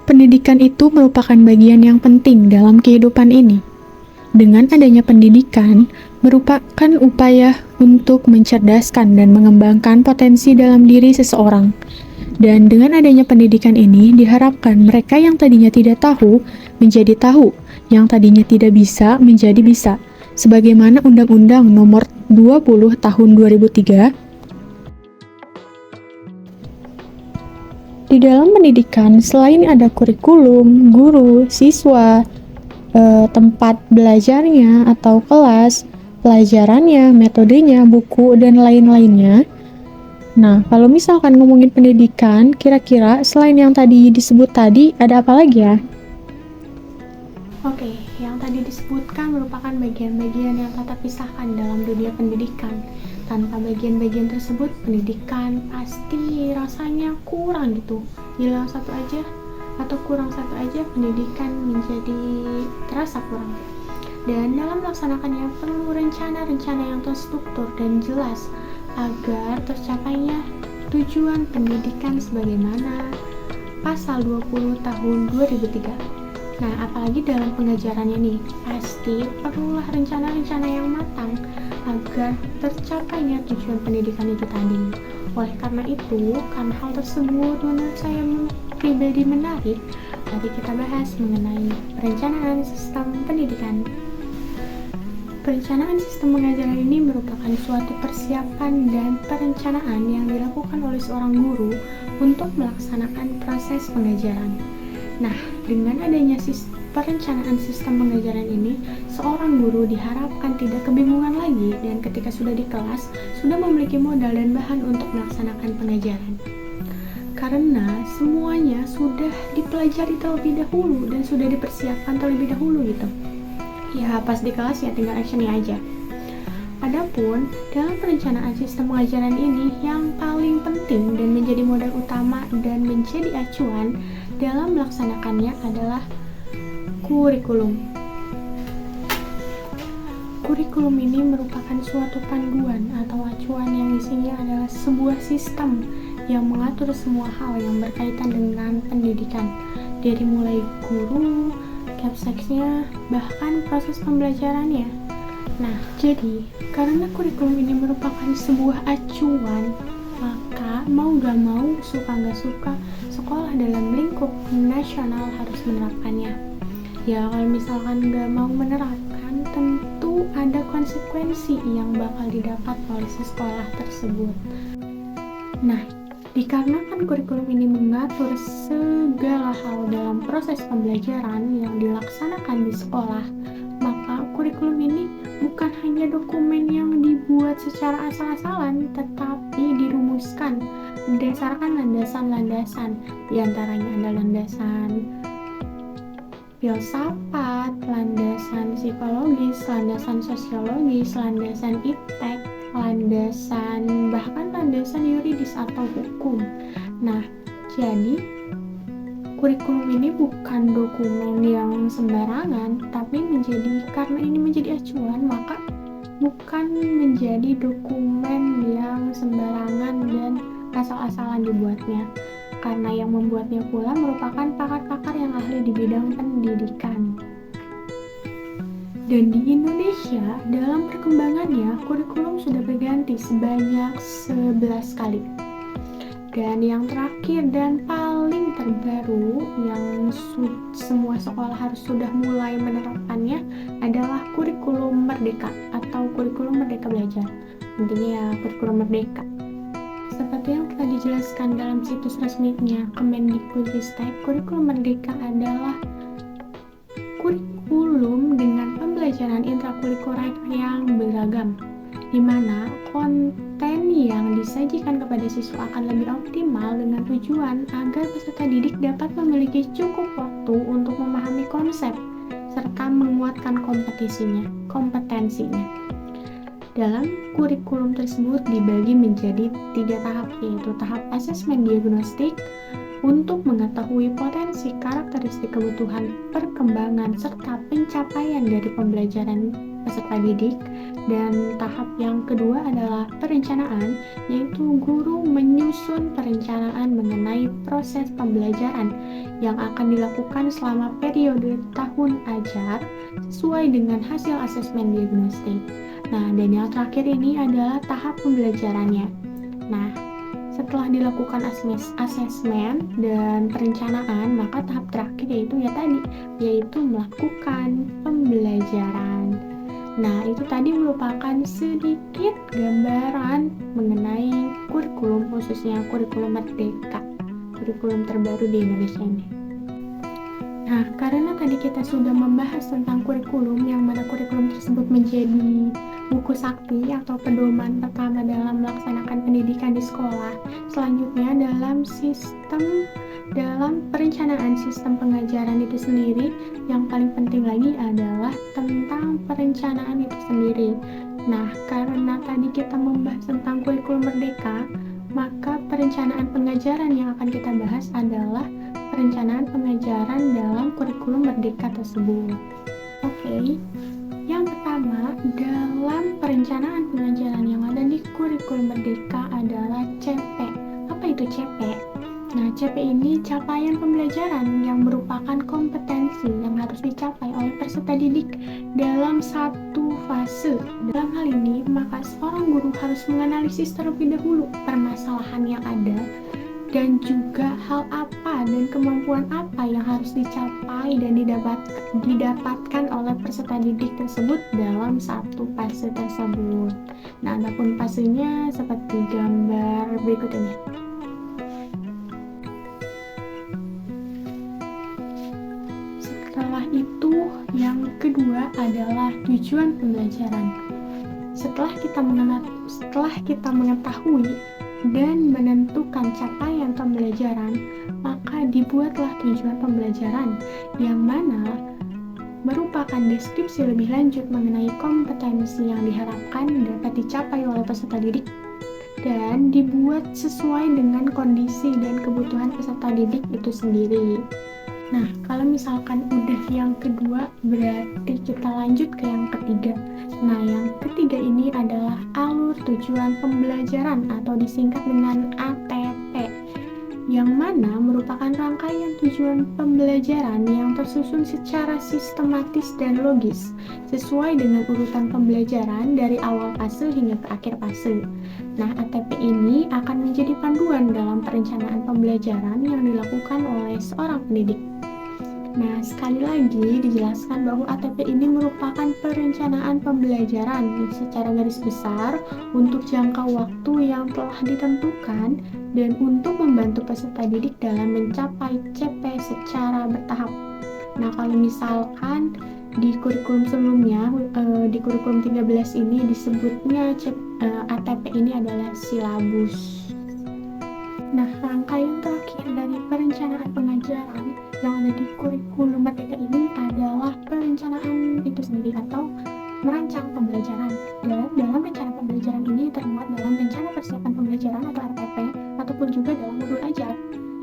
Pendidikan itu merupakan bagian yang penting dalam kehidupan ini. Dengan adanya pendidikan, merupakan upaya untuk mencerdaskan dan mengembangkan potensi dalam diri seseorang. Dan dengan adanya pendidikan ini, diharapkan mereka yang tadinya tidak tahu, menjadi tahu, yang tadinya tidak bisa, menjadi bisa. Sebagaimana Undang-Undang Nomor 20 Tahun 2003, di dalam pendidikan, selain ada kurikulum, guru, siswa, tempat belajarnya atau kelas, pelajarannya, metodenya, buku, dan lain-lainnya. Nah, kalau misalkan ngomongin pendidikan, kira-kira selain yang tadi disebut tadi, ada apa lagi ya? Oke, yang tadi disebutkan merupakan bagian-bagian yang tak terpisahkan dalam dunia pendidikan. Tanpa bagian-bagian tersebut, pendidikan pasti rasanya kurang gitu. Hilang satu aja atau kurang satu aja, pendidikan menjadi terasa kurang. Dan dalam melaksanakannya perlu rencana-rencana yang terstruktur dan jelas agar tercapainya tujuan pendidikan sebagaimana pasal 20 tahun 2003. Nah, apalagi dalam pengajarannya nih, pasti perlulah rencana-rencana yang matang agar tercapainya tujuan pendidikan itu tadi. Oleh karena itu, karena hal tersebut menurut saya pribadi menarik, mari kita bahas mengenai perencanaan sistem pendidikan. Perencanaan sistem pengajaran ini merupakan suatu persiapan dan perencanaan yang dilakukan oleh seorang guru untuk melaksanakan proses pengajaran. Nah, dengan adanya perencanaan sistem pengajaran ini, seorang guru diharapkan tidak kebingungan lagi dan ketika sudah di kelas, sudah memiliki modal dan bahan untuk melaksanakan pengajaran. Karena semuanya sudah dipelajari terlebih dahulu dan sudah dipersiapkan terlebih dahulu gitu. Ya, pas di kelas ya tinggal actionnya aja. Adapun dalam perencanaan sistem pengajaran ini yang paling penting dan menjadi modal utama dan menjadi acuan dalam melaksanakannya adalah kurikulum. Kurikulum ini merupakan suatu panduan atau acuan yang isinya adalah sebuah sistem yang mengatur semua hal yang berkaitan dengan pendidikan, dari mulai guru, capseksnya, bahkan proses pembelajarannya. Nah, jadi karena kurikulum ini merupakan sebuah acuan, maka mau gak mau, suka gak suka, sekolah dalam lingkup nasional harus menerapkannya. Ya, kalau misalkan gak mau menerapkan, tentu ada konsekuensi yang bakal didapat oleh sekolah tersebut. Nah, dikarenakan kurikulum ini mengatur segala hal dalam proses pembelajaran yang dilaksanakan di sekolah, maka kurikulum ini bukan hanya dokumen yang dibuat secara asal-asalan, tetapi dirumuskan berdasarkan landasan-landasan. Di antaranya ada landasan filsafat, landasan psikologis, landasan sosiologis, landasan iptek, landasan bahkan landasan yuridis atau hukum. Nah, jadi kurikulum ini bukan dokumen yang sembarangan, tapi karena ini menjadi acuan, maka bukan menjadi dokumen yang sembarangan dan asal-asalan dibuatnya. Karena yang membuatnya pula merupakan pakar-pakar yang ahli di bidang pendidikan. Dan di Indonesia, dalam perkembangannya, kurikulum sudah berganti sebanyak 11 kali. Dan yang terakhir dan paling terbaru yang semua sekolah harus sudah mulai menerapkannya adalah kurikulum merdeka atau kurikulum merdeka belajar. Intinya ya kurikulum merdeka. Seperti yang telah dijelaskan dalam situs resminya Kemendikbudristek, kurikulum merdeka adalah kurikulum dengan pembelajaran intrakurikuler yang beragam, di mana konten yang disajikan kepada siswa akan lebih optimal dengan tujuan agar peserta didik dapat memiliki cukup waktu untuk memahami konsep serta menguatkan kompetensinya. Dalam kurikulum tersebut dibagi menjadi 3 tahap, yaitu tahap asesmen diagnostik untuk mengetahui potensi, karakteristik, kebutuhan, perkembangan, serta pencapaian dari pembelajaran peserta didik. Dan tahap yang kedua adalah perencanaan, yaitu guru menyusun perencanaan mengenai proses pembelajaran yang akan dilakukan selama periode tahun ajar sesuai dengan hasil asesmen diagnostik. Nah, dan yang terakhir ini adalah tahap pembelajarannya. Nah, setelah dilakukan asesmen dan perencanaan, maka tahap terakhir yaitu melakukan pembelajaran. Nah, itu tadi merupakan sedikit gambaran mengenai kurikulum, khususnya kurikulum Merdeka, kurikulum terbaru di Indonesia ini. Nah, karena tadi kita sudah membahas tentang kurikulum, yang mana kurikulum tersebut menjadi buku sakti atau pedoman pertama dalam melaksanakan pendidikan di sekolah. Selanjutnya dalam perencanaan sistem pengajaran itu sendiri, yang paling penting lagi adalah tentang perencanaan itu sendiri. Nah, karena tadi kita membahas tentang kurikulum Merdeka, maka perencanaan pengajaran yang akan kita bahas adalah perencanaan pengajaran dalam kurikulum Merdeka tersebut. Oke. Yang pertama, dalam perencanaan pengajaran yang ada di kurikulum Merdeka adalah CP. Apa itu CP? Nah, CP ini capaian pembelajaran yang merupakan kompetensi yang harus dicapai oleh peserta didik dalam satu fase. Dalam hal ini, maka seorang guru harus menganalisis terlebih dahulu permasalahan yang ada dan juga hal apa dan kemampuan apa yang harus dicapai dan didapatkan oleh peserta didik tersebut dalam satu fase tersebut. Nah, adapun fasenya seperti gambar berikut ini. Setelah itu, yang kedua adalah tujuan pembelajaran. Setelah kita mengetahui dan menentukan capaian pembelajaran, maka dibuatlah tujuan pembelajaran yang mana merupakan deskripsi lebih lanjut mengenai kompetensi yang diharapkan dapat dicapai oleh peserta didik dan dibuat sesuai dengan kondisi dan kebutuhan peserta didik itu sendiri. Nah, kalau misalkan udah yang kedua, berarti kita lanjut ke yang ketiga. Nah, yang ketiga ini adalah alur tujuan pembelajaran atau disingkat dengan ATP, yang mana merupakan rangkaian tujuan pembelajaran yang tersusun secara sistematis dan logis, sesuai dengan urutan pembelajaran dari awal fase hingga ke akhir fase. Nah, ATP ini akan menjadi panduan dalam perencanaan pembelajaran yang dilakukan oleh seorang pendidik. Nah, sekali lagi dijelaskan bahwa ATP ini merupakan perencanaan pembelajaran secara garis besar untuk jangka waktu yang telah ditentukan dan untuk membantu peserta didik dalam mencapai CP secara bertahap. Nah, kalau misalkan di kurikulum sebelumnya, di kurikulum 13 ini disebutnya ATP ini adalah silabus. Nah, rangkaian terakhir dari perencanaan pengajaran yang ada di kurikulum Merdeka ini adalah perencanaan itu sendiri atau merancang pembelajaran. Dan dalam rencana pembelajaran ini termuat dalam rencana persiapan pembelajaran atau RPP ataupun juga dalam modul ajar,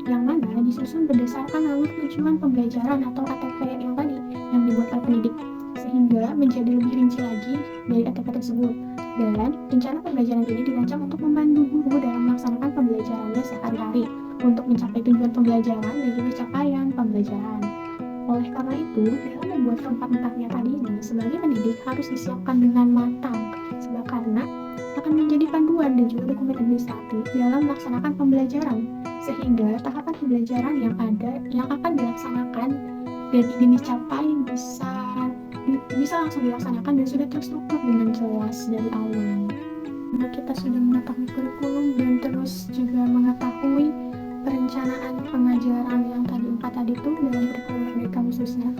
yang mana disusun berdasarkan alur tujuan pembelajaran atau ATP yang tadi yang dibuat oleh pendidik, sehingga menjadi lebih rinci lagi dari ATP tersebut. Dan rencana pembelajaran ini dirancang untuk membantu guru dalam melaksanakan pembelajarannya sehari-hari untuk mencapai tujuan pembelajaran dan juga capaian pembelajaran. Oleh karena itu, dalam membuat keempat-empatnya tadi ini, sebagai pendidik harus disiapkan dengan matang, sebab karena akan menjadi panduan dan juga dokumen administratif dalam melaksanakan pembelajaran, sehingga tahapan pembelajaran yang akan dilaksanakan dan ingin dicapai bisa langsung dilaksanakan dan sudah terstruktur dengan jelas dari awal. Nah, kita sudah mengetahui kurikulum dan terus juga mengetahui perencanaan pengajaran yang tadi 4 tadi itu dalam kurikulum Merdeka khususnya.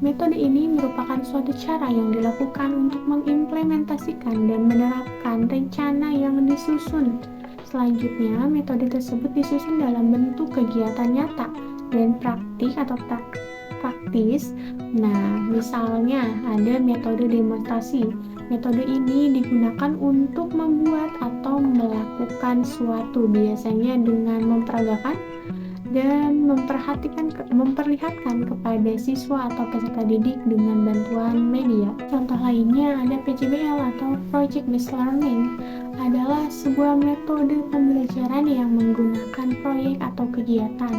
Metode ini merupakan suatu cara yang dilakukan untuk mengimplementasikan dan menerapkan rencana yang disusun. Selanjutnya, metode tersebut disusun dalam bentuk kegiatan nyata dan praktik atau praktis. Nah, misalnya ada metode demonstrasi. Metode ini digunakan untuk membuat atau melakukan suatu, biasanya dengan memperagakan dan memperlihatkan kepada siswa atau peserta didik dengan bantuan media. Contoh lainnya ada PJBL atau Project Based Learning, adalah sebuah metode pembelajaran yang menggunakan proyek atau kegiatan,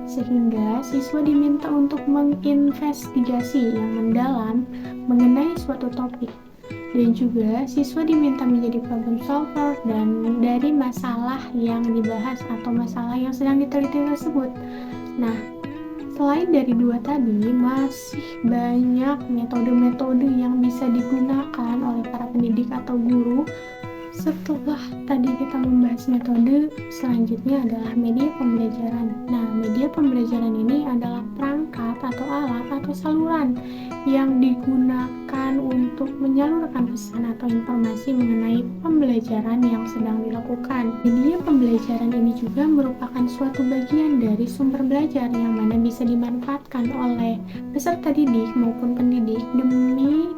sehingga siswa diminta untuk menginvestigasi yang mendalam mengenai suatu topik. Dan juga siswa diminta menjadi problem solver dan dari masalah yang dibahas atau masalah yang sedang diteliti tersebut. Nah, selain dari dua tadi, masih banyak metode-metode yang bisa digunakan oleh para pendidik atau guru. Setelah tadi kita membahas metode, selanjutnya adalah media pembelajaran. Nah, media pembelajaran ini adalah perangkat atau alat atau saluran yang digunakan untuk menyalurkan pesan atau informasi mengenai pembelajaran yang sedang dilakukan. Media pembelajaran ini juga merupakan suatu bagian dari sumber belajar yang mana bisa dimanfaatkan oleh peserta didik maupun pendidik demi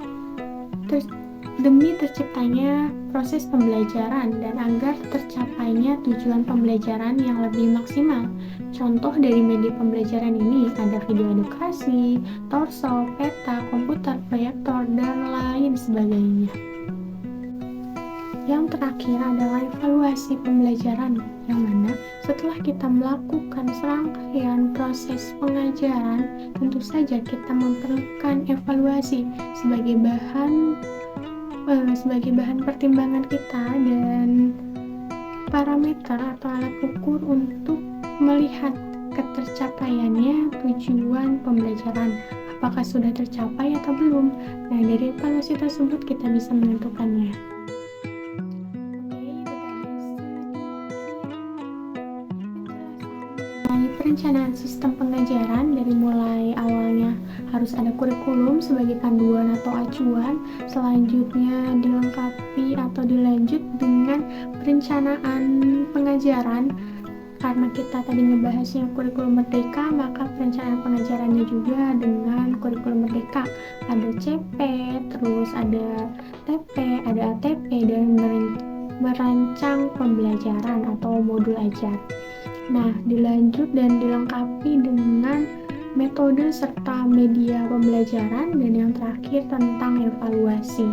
terciptanya proses pembelajaran dan agar tercapainya tujuan pembelajaran yang lebih maksimal. Contoh dari media pembelajaran ini ada video edukasi, torso, peta, komputer, proyektor, dan lain sebagainya. Yang terakhir adalah evaluasi pembelajaran, yang mana setelah kita melakukan serangkaian proses pengajaran, tentu saja kita memerlukan evaluasi sebagai bahan pertimbangan kita dan parameter atau alat ukur untuk melihat ketercapaiannya tujuan pembelajaran, apakah sudah tercapai atau belum. Nah, dari evaluasi tersebut kita bisa menentukannya. Perencanaan sistem pengajaran dari mulai awalnya harus ada kurikulum sebagai panduan atau acuan, selanjutnya dilengkapi atau dilanjut dengan perencanaan pengajaran. Karena kita tadi ngebahasnya kurikulum merdeka, maka perencanaan pengajarannya juga dengan kurikulum merdeka. Ada CP, terus ada TP, ada ATP, dan merancang pembelajaran atau modul ajar. Nah, dilanjut dan dilengkapi dengan metode serta media pembelajaran, dan yang terakhir tentang evaluasi.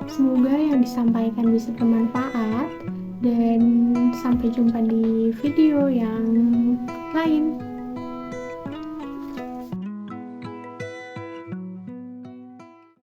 Semoga yang disampaikan bisa bermanfaat, dan sampai jumpa di video yang lain.